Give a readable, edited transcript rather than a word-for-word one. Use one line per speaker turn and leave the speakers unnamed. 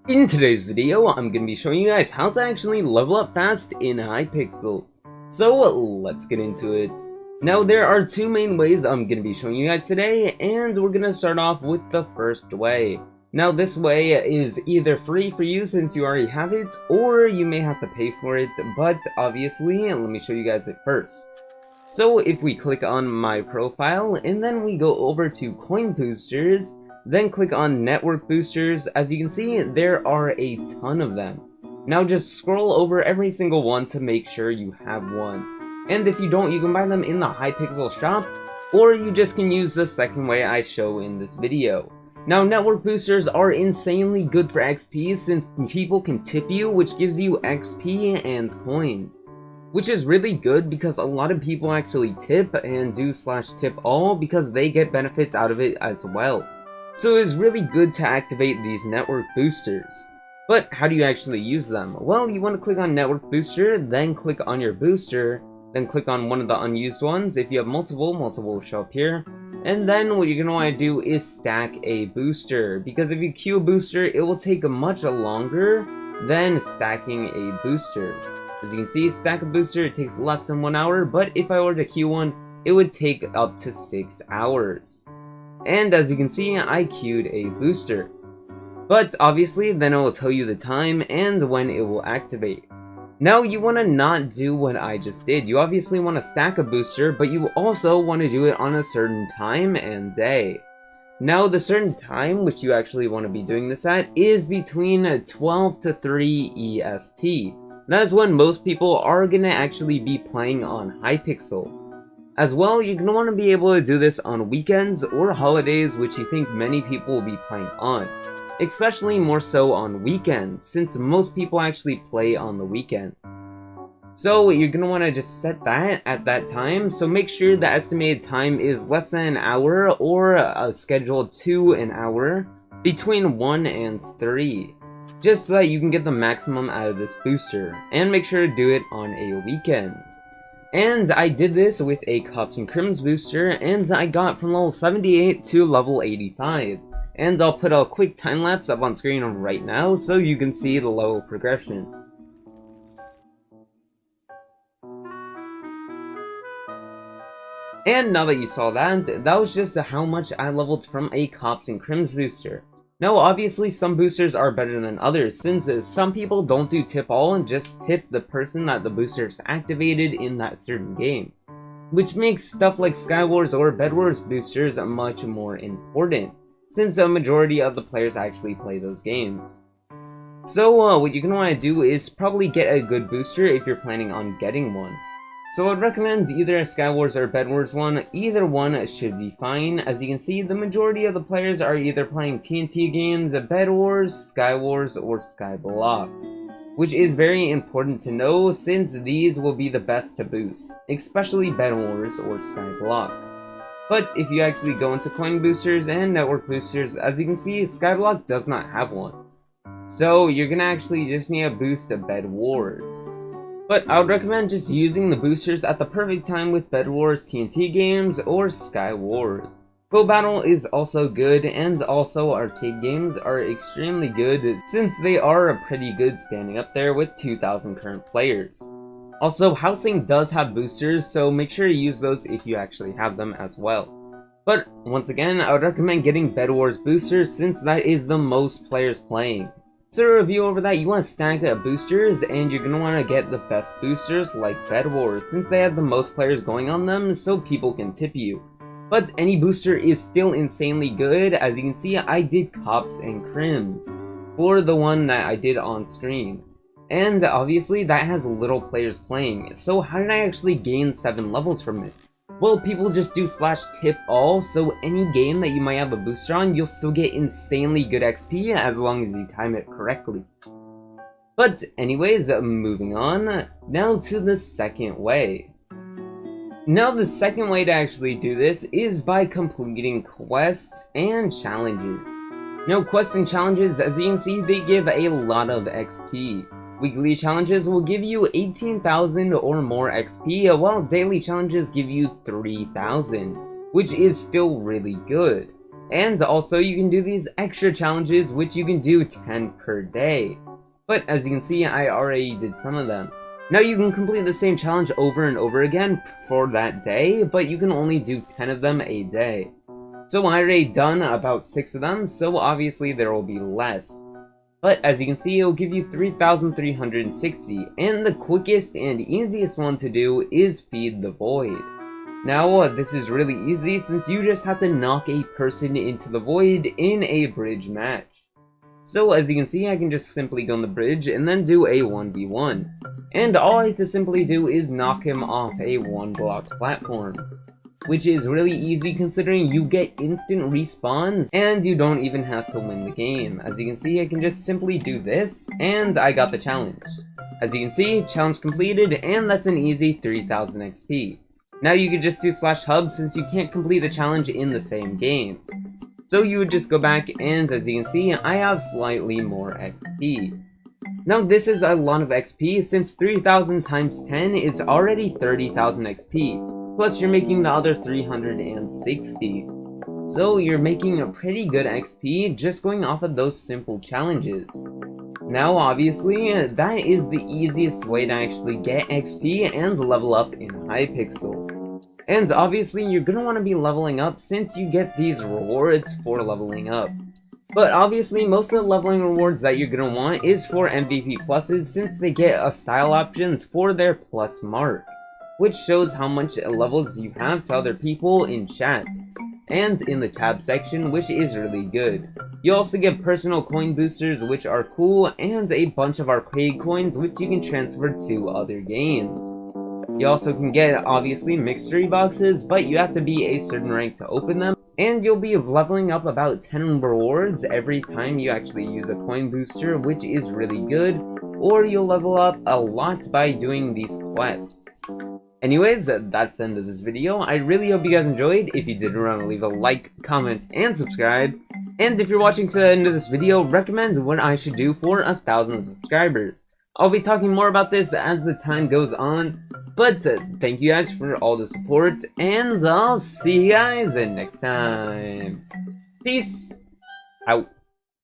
In today's video, I'm going to be showing you guys how to actually level up fast in Hypixel. So let's get into it. Now there are two main ways I'm going to be showing you guys today, and we're going to start off with the first way. Now this way is either free for you since you already have it, or you may have to pay for it, but obviously let me show you guys it first. So if we click on my profile, and then we go over to coin boosters, then click on network boosters. As you can see, there are a ton of them. Now just scroll over every single one to make sure you have one. And if you don't, you can buy them in the Hypixel shop, or you just can use the second way I show in this video. Now network boosters are insanely good for XP since people can tip you, which gives you XP and coins. Which is really good because a lot of people actually tip and do /tip all because they get benefits out of it as well. So it's really good to activate these network boosters. But how do you actually use them? Well, you want to click on network booster, then click on your booster, then click on one of the unused ones. If you have multiple will show up here. And then what you're going to want to do is stack a booster, because if you queue a booster, it will take much longer than stacking a booster. As you can see, stack a booster, it takes less than 1 hour, but if I were to queue one, it would take up to 6 hours. And as you can see, I queued a booster. But obviously, then it will tell you the time and when it will activate. Now, you want to not do what I just did. You obviously want to stack a booster, but you also want to do it on a certain time and day. Now, the certain time which you actually want to be doing this at is between 12 to 3 EST. That is when most people are going to actually be playing on Hypixel. As well, you're going to want to be able to do this on weekends or holidays, which you think many people will be playing on. Especially more so on weekends, since most people actually play on the weekends. So you're going to want to just set that at that time, so make sure the estimated time is less than an hour or scheduled to an hour, between 1 and 3. Just so that you can get the maximum out of this booster, and make sure to do it on a weekend. And I did this with a Cops and Crims booster, and I got from level 78 to level 85. And I'll put a quick time lapse up on screen right now so you can see the level progression. And now that you saw that, that was just how much I leveled from a Cops and Crims booster. Now obviously some boosters are better than others, since some people don't do tip all and just tip the person that the booster is activated in that certain game. Which makes stuff like Skywars or Bedwars boosters much more important, since a majority of the players actually play those games. So what you're going to want to do is probably get a good booster if you're planning on getting one. So I'd recommend either a Skywars or Bedwars one. Either one should be fine. As you can see, the majority of the players are either playing TNT games, Bedwars, Skywars, or Skyblock. Which is very important to know since these will be the best to boost, especially Bedwars or Skyblock. But if you actually go into coin boosters and network boosters, as you can see, Skyblock does not have one. So you're gonna actually just need a boost to Bedwars. But I would recommend just using the boosters at the perfect time with Bedwars, TNT games, or Skywars. Go Battle is also good, and also arcade games are extremely good since they are pretty good standing up there with 2,000 current players. Also, Housing does have boosters, so make sure to use those if you actually have them as well. But once again, I would recommend getting Bedwars boosters since that is the most players playing. So to review over that, you want to stack boosters, and you're going to want to get the best boosters like Bedwars, since they have the most players going on them, so people can tip you. But any booster is still insanely good. As you can see, I did Cops and Crims for the one that I did on screen. And obviously that has little players playing, so how did I actually gain 7 levels from it? Well, people just do /tip all, so any game that you might have a booster on, you'll still get insanely good XP as long as you time it correctly. But anyways, moving on, now to the second way. Now the second way to actually do this is by completing quests and challenges. Now quests and challenges, as you can see, they give a lot of XP. Weekly challenges will give you 18,000 or more XP, while daily challenges give you 3,000, which is still really good. And also you can do these extra challenges, which you can do 10 per day. But as you can see, I already did some of them. Now you can complete the same challenge over and over again for that day, but you can only do 10 of them a day. So I already done about 6 of them, so obviously there will be less. But as you can see, it will give you 3,360, and the quickest and easiest one to do is Feed the Void. Now, this is really easy since you just have to knock a person into the void in a bridge match. So as you can see, I can just simply go on the bridge and then do a 1v1. And all I have to simply do is knock him off a 1-block platform, which is really easy considering you get instant respawns and you don't even have to win the game. As you can see, I can just simply do this and I got the challenge. As you can see, challenge completed, and that's an easy 3,000 XP. Now you could just do /hub since you can't complete the challenge in the same game. So you would just go back, and as you can see, I have slightly more XP. Now this is a lot of XP since 3,000 times 10 is already 30,000 XP. Plus you're making the other 360. So you're making a pretty good XP just going off of those simple challenges. Now obviously, that is the easiest way to actually get XP and level up in Hypixel. And obviously you're going to want to be leveling up since you get these rewards for leveling up. But obviously most of the leveling rewards that you're going to want is for MVP pluses since they get a style options for their plus mark, which shows how much levels you have to other people in chat and in the tab section, which is really good. You also get personal coin boosters, which are cool, and a bunch of arcade coins, which you can transfer to other games. You also can get, obviously, mystery boxes, but you have to be a certain rank to open them, and you'll be leveling up about 10 rewards every time you actually use a coin booster, which is really good, or you'll level up a lot by doing these quests. Anyways, that's the end of this video. I really hope you guys enjoyed. If you did, remember to leave a like, comment, and subscribe. And if you're watching to the end of this video, recommend what I should do for 1,000 subscribers. I'll be talking more about this as the time goes on, but thank you guys for all the support, and I'll see you guys next time. Peace out.